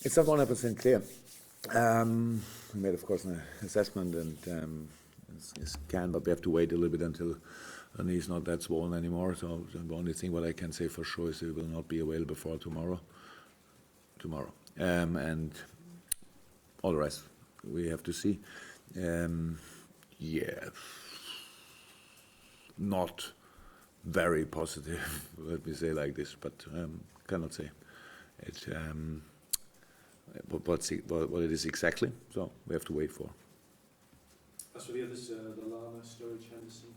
It's not 100% clear. We made, of course, an assessment and scan, but we have to wait a little bit until the knee's not that swollen anymore. So the only thing what I can say for sure is it will not be available for tomorrow. And all the rest we have to see. Not very positive, let me say like this, but cannot say it. What it is exactly, so we have to wait for. As for the others, Lallana, Sturridge, Henderson?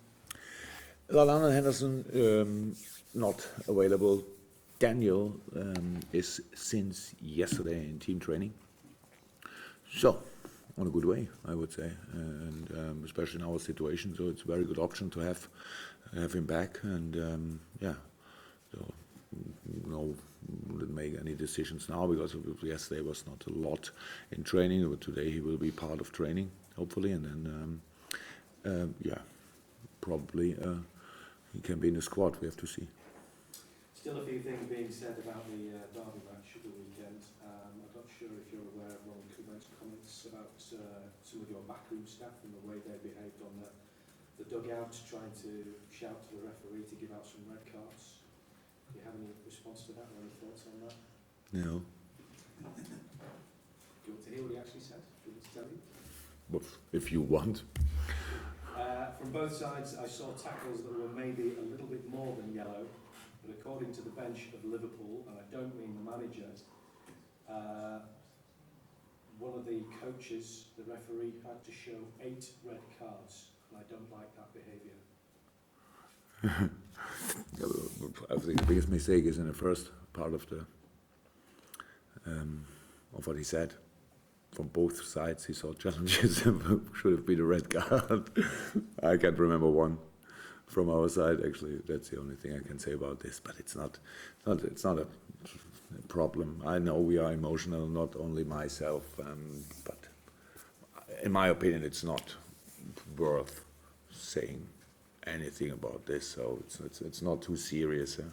Lallana, Henderson, not available. Daniel is since yesterday in team training. So, on a good way, I would say, and especially in our situation, so it's a very good option to have him back, and so no, didn't make any decisions now because yesterday was not a lot in training, but today he will be part of training, hopefully, and then probably he can be in the squad. We have to see. Still a few things being said about the derby match at the weekend. I'm not sure if you're aware of Ron Koeman's comments about some of your backroom staff and the way they behaved on the dugout, trying to shout to the referee to give out some red cards. Do you have any response to that or any thoughts on that? No. Do you want to hear what he actually said? Do you want to tell you? But if you want. From both sides, I saw tackles that were maybe a little bit more than yellow, but according to the bench of Liverpool, and I don't mean the manager, one of the coaches, the referee, had to show 8 red cards, and I don't like that behaviour. I think the biggest mistake is in the first part of what he said. From both sides, he saw challenges. Should have been a red card. I can't remember one from our side. Actually, that's the only thing I can say about this. But it's not a problem. I know we are emotional, not only myself, but in my opinion, it's not worth saying anything about this. So it's not too serious. So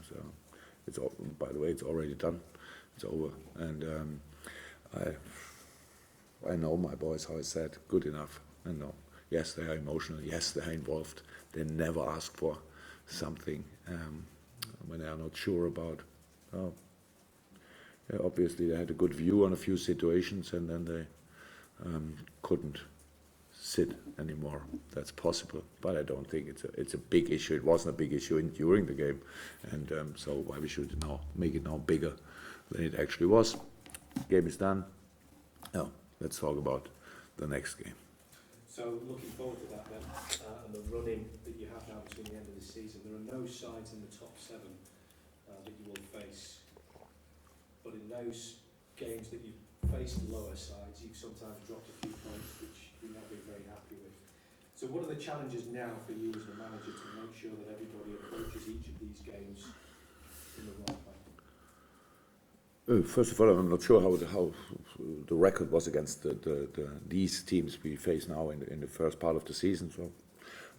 it's all, by the way, it's already done. It's over, and I know my boys, how I said, good enough. And no, yes, they are emotional. Yes, they are involved. They never ask for something when they are not sure about. Obviously, they had a good view on a few situations, and then they couldn't sit anymore. That's possible, but I don't think it's a big issue. It wasn't a big issue during the game, and so why we should now make it now bigger than it actually was. Game is done. Now let's talk about the next game. So looking forward to that then, and the running that you have now between the end of the season. There are no sides in the top 7 that you will face, but in those games that you've faced lower sides, you've sometimes dropped a few points, which you've not been very happy with. So what are the challenges now for you as the manager to make sure that everybody approaches each of these games in the right way? First of all, I'm not sure how the record was against these teams we face now in the first part of the season. So,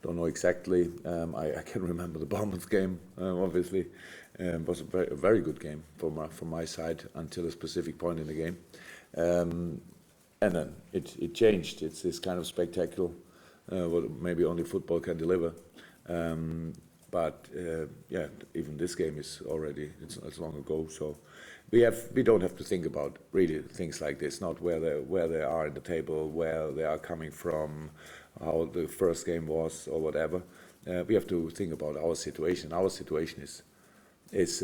don't know exactly. I can remember the Bournemouth game. Obviously, it was a very good game from my side until a specific point in the game, and then it changed. It's this kind of spectacle, what maybe only football can deliver. But even this game is already it's long ago. So we don't have to think about really things like this. Not where they are in the table, where they are coming from, how the first game was, or whatever. We have to think about our situation. Our situation is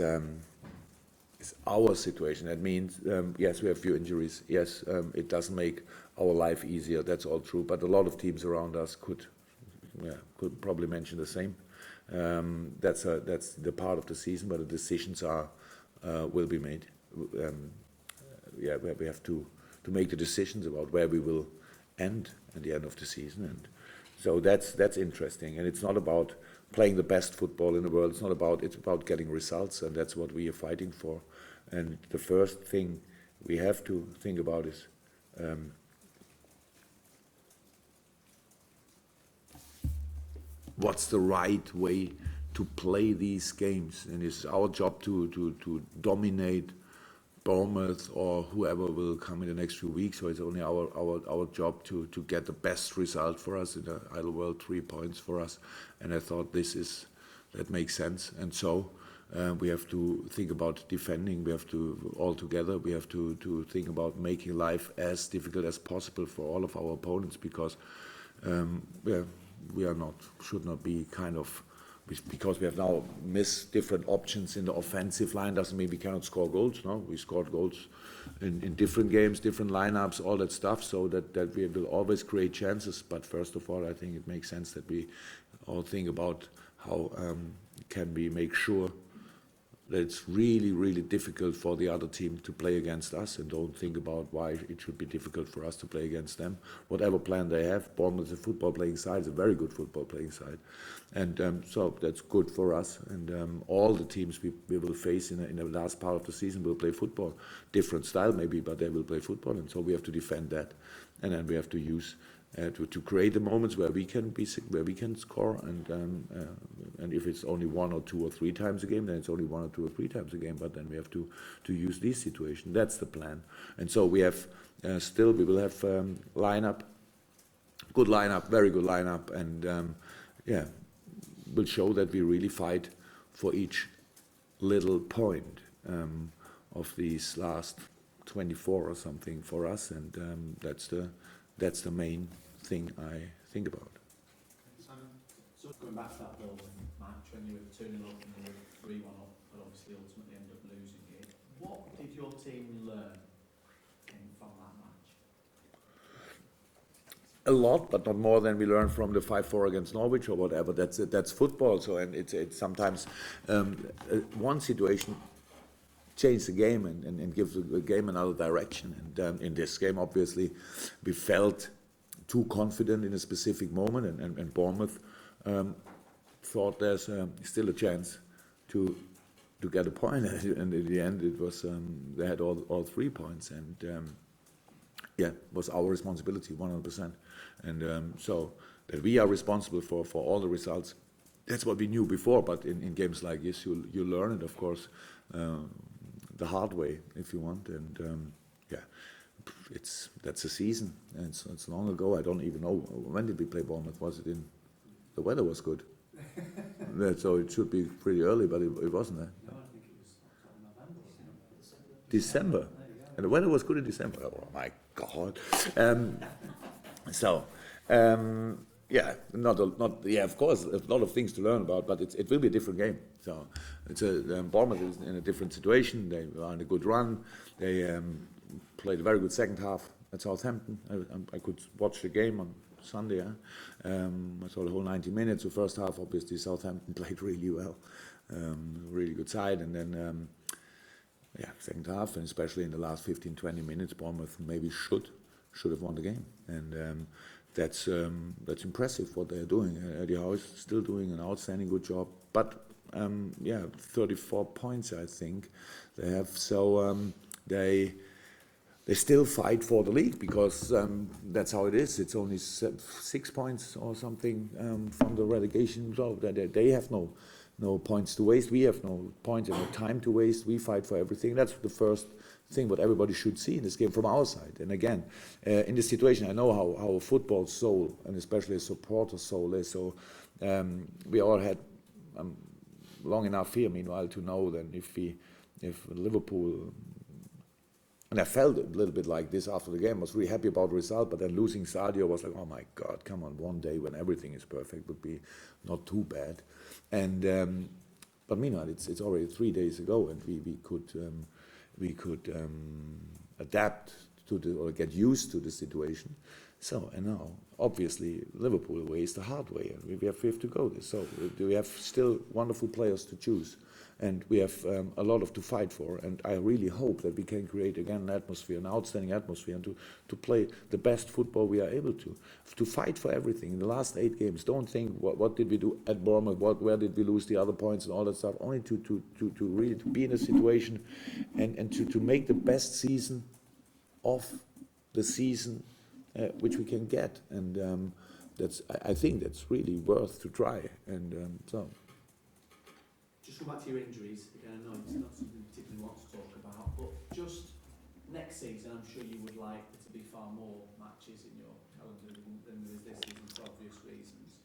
our situation. That means yes, we have few injuries. Yes, it doesn't make our life easier. That's all true. But a lot of teams around us could probably mention the same. That's the part of the season where the decisions will be made. We have to make the decisions about where we will end at the end of the season, and so that's interesting. And it's not about playing the best football in the world. It's about getting results, and that's what we are fighting for. And the first thing we have to think about is what's the right way to play these games, and it's our job to dominate Bournemouth or whoever will come in the next few weeks. So it's only our job to get the best result for us in the idle world, 3 points for us. And I thought that makes sense. And so we have to think about defending. We have to all together. We have to think about making life as difficult as possible for all of our opponents, because should not be kind of. Because we have now missed different options in the offensive line doesn't mean we cannot score goals. No, we scored goals in different games, different lineups, all that stuff. So that we will always create chances. But first of all, I think it makes sense that we all think about how can we make sure that it's really, really difficult for the other team to play against us, and don't think about why it should be difficult for us to play against them. Whatever plan they have, Bournemouth is a football playing side, it's a very good football playing side. And so that's good for us. And all the teams we will face in the last part of the season will play football. Different style maybe, but they will play football. And so we have to defend that. And then we have to use to create the moments where we can score, and if it's only 1 or 2 or 3 times a game, then it's only 1 or 2 or 3 times a game. But then we have to use these situations. That's the plan. And so we have we will have lineup, good lineup, very good lineup, and will show that we really fight for each little point of these last 24 or something for us, and that's the main thing I think about. Simon, so going back to that Bournemouth match when you were 2-0 up and you were 3-1 up, but obviously ultimately ended up losing it. What did your team learn from that match? A lot, but not more than we learned from the 5-4 against Norwich or whatever. That's football. So, and it's sometimes one situation change the game and give the game another direction. And in this game, obviously, we felt too confident in a specific moment, and Bournemouth thought there's still a chance to get a point. And in the end, it was they had all 3 points, and it was our responsibility 100%. And so that we are responsible for all the results. That's what we knew before, but in games like this, you learn it, of course, the hard way, if you want. And that's a season, and it's long ago. I don't even know when did we play Bournemouth. Was it in? The weather was good, so it should be pretty early, but it wasn't. No, I think it was November. December, and the weather was good in December. Oh my God! Of course, a lot of things to learn about, but it will be a different game. So it's Bournemouth is in a different situation. They are on a good run. They played a very good second half at Southampton. I could watch the game on Sunday. I saw the whole 90 minutes. The first half, obviously, Southampton played really well, really good side, and then second half, and especially in the last 15-20 minutes, Bournemouth maybe should have won the game, and that's impressive what they're doing. Eddie Howe is still doing an outstanding good job, but 34 points I think they have. So they still fight for the league, because that's how it is. It's only 6 points or something from the relegation. So they have no points to waste. We have no points and no time to waste. We fight for everything. That's the first thing what everybody should see in this game from our side. And again, in this situation, I know how a football soul, and especially a supporter soul, is. So we all had long enough here, meanwhile, to know that if Liverpool, and I felt a little bit like this after the game, was really happy about the result, but then losing Sadio was like, oh my God, come on, one day when everything is perfect would be not too bad. And but meanwhile, it's already 3 days ago, and we could adapt to or get used to the situation. So, and now, obviously, Liverpool way is the hard way, and we have to go this. So we have still wonderful players to choose, and we have a lot to fight for. And I really hope that we can create again an outstanding atmosphere, and to play the best football we are able to fight for everything. In the last 8 games, don't think what did we do at Bournemouth, where did we lose the other points and all that stuff. Only to really be in a situation and to make the best season of the season which we can get, and I think that's really worth to try. And just go back to your injuries again. I know it's not something you particularly want to talk about, but but just next season, I'm sure you would like there to be far more matches in your calendar than there is this season for obvious reasons.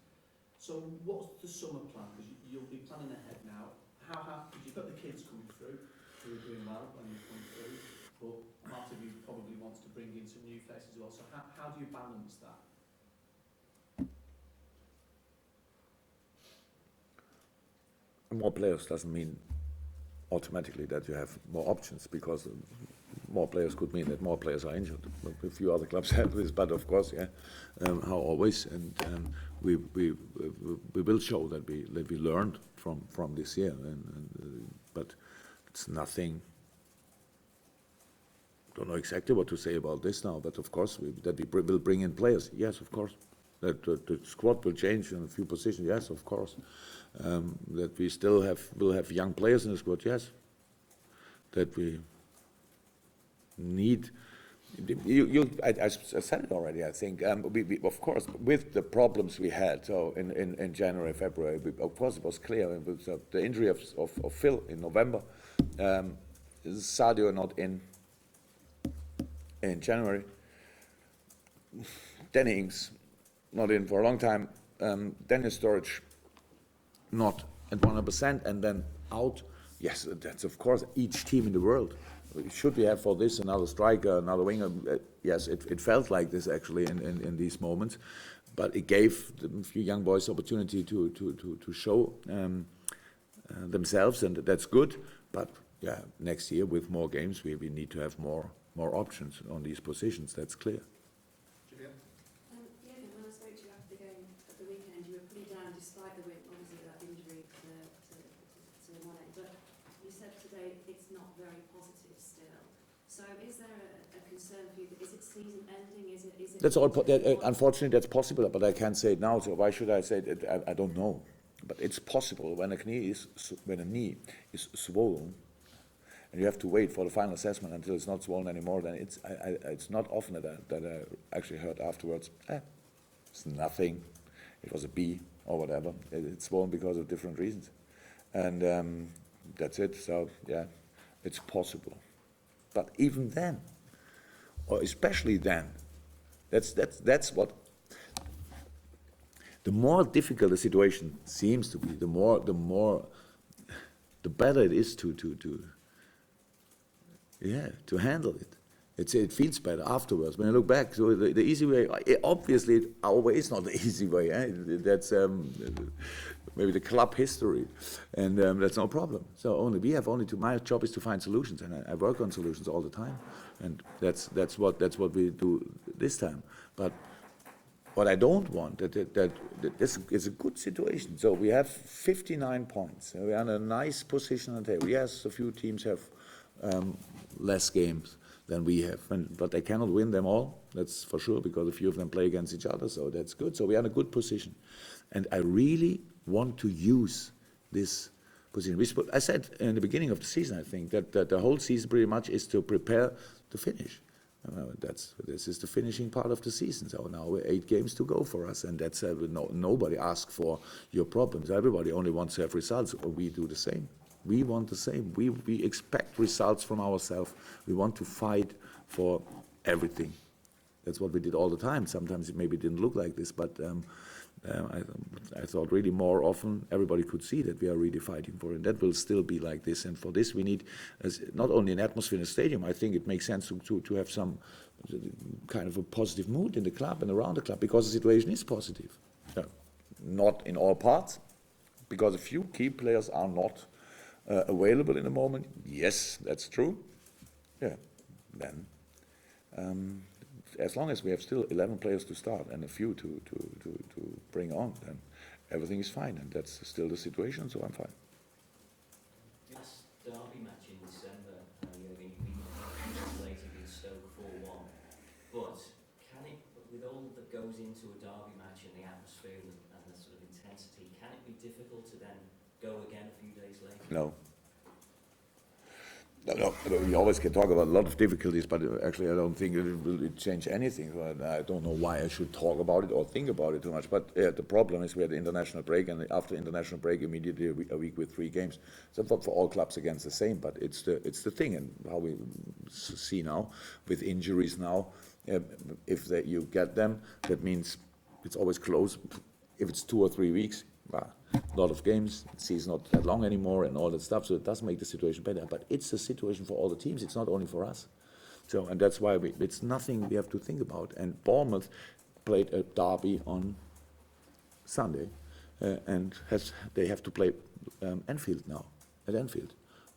So what's the summer plan? Because you'll be planning ahead now. Because you've got the kids coming through who are doing well when they come through, but part of you probably wants to bring in some new faces as well. So how do you balance that? More players doesn't mean automatically that you have more options, because more players could mean that more players are injured. A few other clubs have this, but of course, yeah, how always, and we will show that we learned from this year, but it's nothing. Don't know exactly what to say about this now, but of course we will bring in players. Yes, of course. That the squad will change in a few positions. Yes, of course. That we still will have young players in the squad. Yes. That we need. I said it already. I think we of course, with the problems we had. So in January, February, of course it was clear. It was, the injury of Phil in November. Sadio not in January. Danny Ings not in for a long time. Dennis Sturridge not at 100%, and then out. Yes, that's of course each team in the world. Should we have for this another striker, another winger? Yes, it felt like this actually in these moments, but it gave a few young boys opportunity to show themselves, and that's good. But yeah, next year with more games, we need to have more options on these positions. That's clear. Jurgen, when I spoke to you after the game at the weekend, you were pretty down despite the win, obviously that injury to Mane. But you said today it's not very positive still. So is there a concern for you? Is it season ending? Is it? That's all. Unfortunately, that's possible, but I can't say it now. So why should I say it? I don't know. But it's possible when a knee is swollen, and you have to wait for the final assessment until it's not swollen anymore. Then it's not often that I actually heard afterwards. It's nothing. It was a B or whatever. It's swollen because of different reasons, and that's it. So yeah, it's possible. But even then, or especially then, that's what. The more difficult the situation seems to be, the better it is to handle it. It feels better afterwards when I look back. So the easy way, obviously, our way is not the easy way. That's maybe the club history, and that's no problem. So my job is to find solutions, and I work on solutions all the time, and that's what we do this time. But what I don't want, that this is a good situation. So we have 59 points. We are in a nice position on the table. Yes, a few teams have less games than we have, but they cannot win them all. That's for sure, because a few of them play against each other. So that's good. So we are in a good position, and I really want to use this position. I said in the beginning of the season, I think that the whole season pretty much is to prepare to finish. This is the finishing part of the season. So now we're 8 games to go for us, and that's nobody asks for your problems. Everybody only wants to have results. We do the same. We want the same. We expect results from ourselves. We want to fight for everything. That's what we did all the time. Sometimes it maybe didn't look like this, but I thought really more often everybody could see that we are really fighting for it. And that will still be like this. And for this we need not only an atmosphere in the stadium. I think it makes sense to have some kind of a positive mood in the club and around the club, because the situation is positive. Not in all parts, because a few key players are not available in the moment. Yes, that's true. Yeah, then as long as we have still 11 players to start and a few to bring on, then everything is fine, and that's still the situation, so I'm fine. Last derby match in December, you beat isolated in Stoke 4-1, but can it, with all that goes into a derby match and the atmosphere and the sort of intensity, can it be difficult to then go again a few days later? No. No, we always can talk about a lot of difficulties, but actually I don't think it will change anything. So I don't know why I should talk about it or think about it too much. But the problem is we had the international break, and after international break, immediately a week with 3 games. So for all clubs again, it's the same. But it's the thing, and how we see now with injuries now, if you get them, that means it's always close. If it's 2 or 3 weeks, a lot of games, the season's not that long anymore and all that stuff, so it does make the situation better. But it's a situation for all the teams, it's not only for us. So, and that's why it's nothing we have to think about. And Bournemouth played a derby on Sunday, and they have to play Anfield now, at Anfield.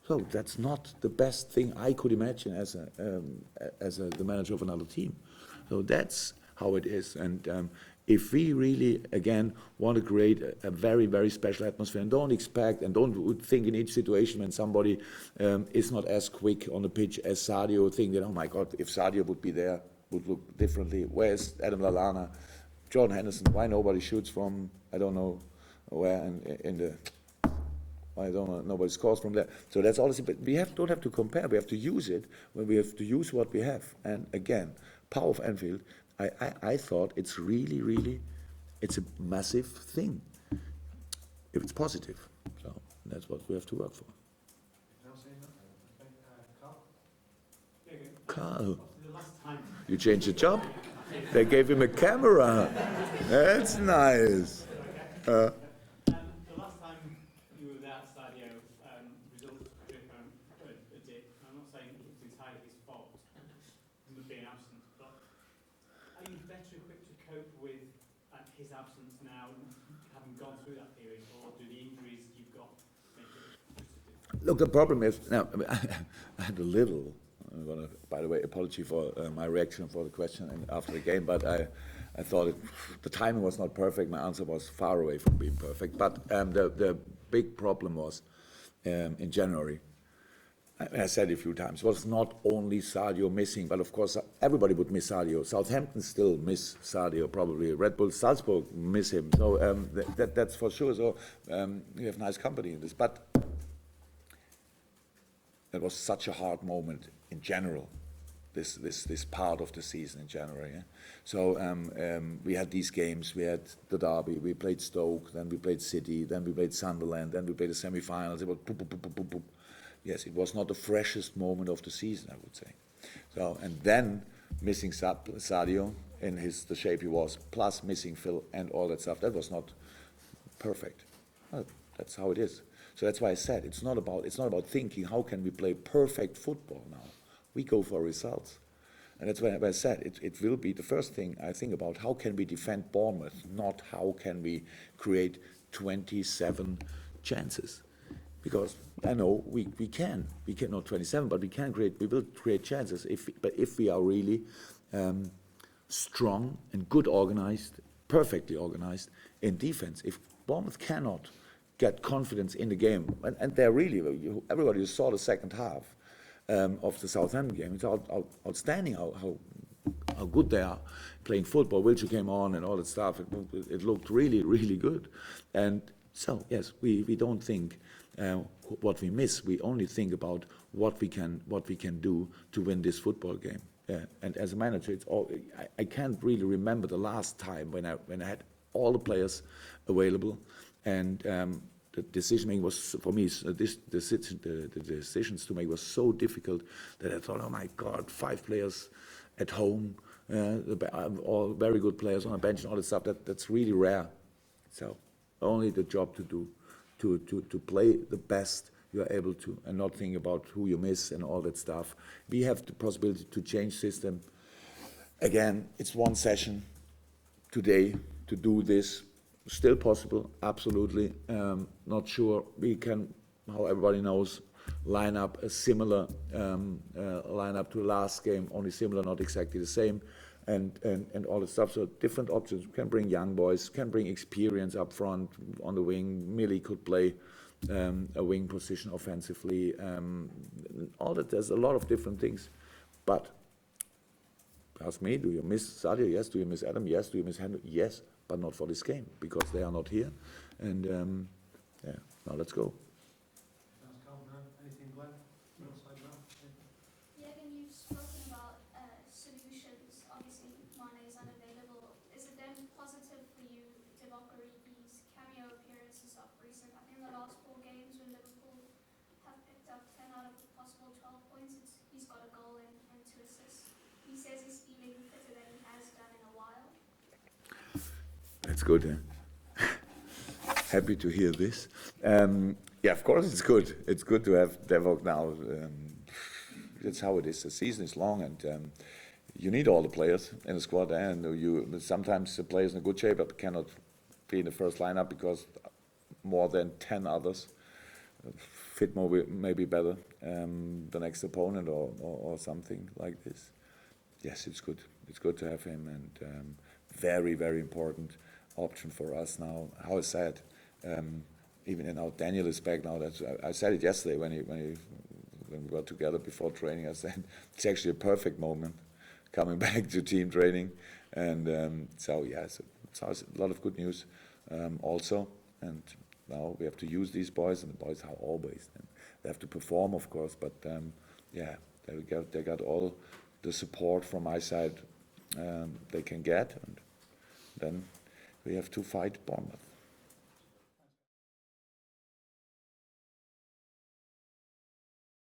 So that's not the best thing I could imagine as the manager of another team. So that's how it is. And if we really, again, want to create a very, very special atmosphere, and don't expect and don't think in each situation when somebody is not as quick on the pitch as Sadio, think that, oh my God, if Sadio would be there, would look differently. Where's Adam Lallana, Jordan Henderson? Why nobody shoots from, I don't know where, I don't know, nobody scores from there. So that's all. But we don't have to compare. We have to use it when we have to use what we have. And again, power of Anfield. I thought it's really, really, it's a massive thing if it's positive. So that's what we have to work for. Carl, you changed the job? They gave him a camera. That's nice. The last time you were without Sadio, results took a dip. I'm not saying it's entirely his fault, being absent, but are you better equipped to cope with his absence now, having gone through that period, or do the injuries you've got make it? Look, the problem is, now, I had a little, I'm going to, by the way, apology for my reaction for the question after the game, but I thought the timing was not perfect. My answer was far away from being perfect. But the big problem was in January, I said it a few times, was not only Sadio missing, but of course everybody would miss Sadio. Southampton still miss Sadio, probably. Red Bull Salzburg miss him. So that's for sure. So we have nice company in this. But it was such a hard moment in general, this part of the season in January. Yeah? So we had these games. We had the derby. We played Stoke. Then we played City. Then we played Sunderland. Then we played the semi-finals. It was boop, boop, boop, boop, boop. Yes, it was not the freshest moment of the season, I would say. So, and then missing Sadio in the shape he was, plus missing Phil and all that stuff, that was not perfect. Well, that's how it is. So that's why I said it's not about thinking how can we play perfect football now. We go for results. And that's why I said it will be the first thing I think about, how can we defend Bournemouth, not how can we create 27 chances. Because I know we can not 27, but we will create chances if we are really strong and good organized, perfectly organized in defense. If Bournemouth cannot get confidence in the game, and they're really, everybody saw the second half of the Southampton game. It's outstanding how good they are playing football. Wilshere came on and all that stuff. It looked really, really good. And so yes, we don't think what we miss. We only think about what we can do to win this football game. And as a manager, I can't really remember the last time when I had all the players available, and the decision making was, for me, the decisions to make was so difficult that I thought, oh my God, 5 players at home, all very good players on a bench and all that stuff. That's really rare. So only the job to do. To play the best you are able to, and not think about who you miss and all that stuff. We have the possibility to change system. Again, it's one session today to do this. Still possible, absolutely. Not sure we can, how everybody knows, line up a similar lineup to last game, only similar, not exactly the same. And all the stuff. So different options. We can bring young boys, can bring experience up front on the wing. Millie could play a wing position offensively. All that. There's a lot of different things. But ask me, do you miss Sadio? Yes. Do you miss Adam? Yes. Do you miss Henry? Yes. But not for this game because they are not here. And now let's go. Anything, Glenn? Your side now? That's good. Happy to hear this. Yeah, of course it's good. It's good to have Devok now. That's how it is. The season is long, and you need all the players in the squad. And you sometimes the players in a good shape but cannot be in the first lineup because more than 10 others fit maybe better the next opponent or something like this. Yes, it's good. It's good to have him, and very, very important option for us now. How is that? Even now Daniel is back now. I said it yesterday when we were together before training. I said it's actually a perfect moment coming back to team training, and so it's a lot of good news also. And now we have to use these boys, and the boys are always. And they have to perform, of course, but they got all the support from my side they can get, and then we have to fight Bournemouth.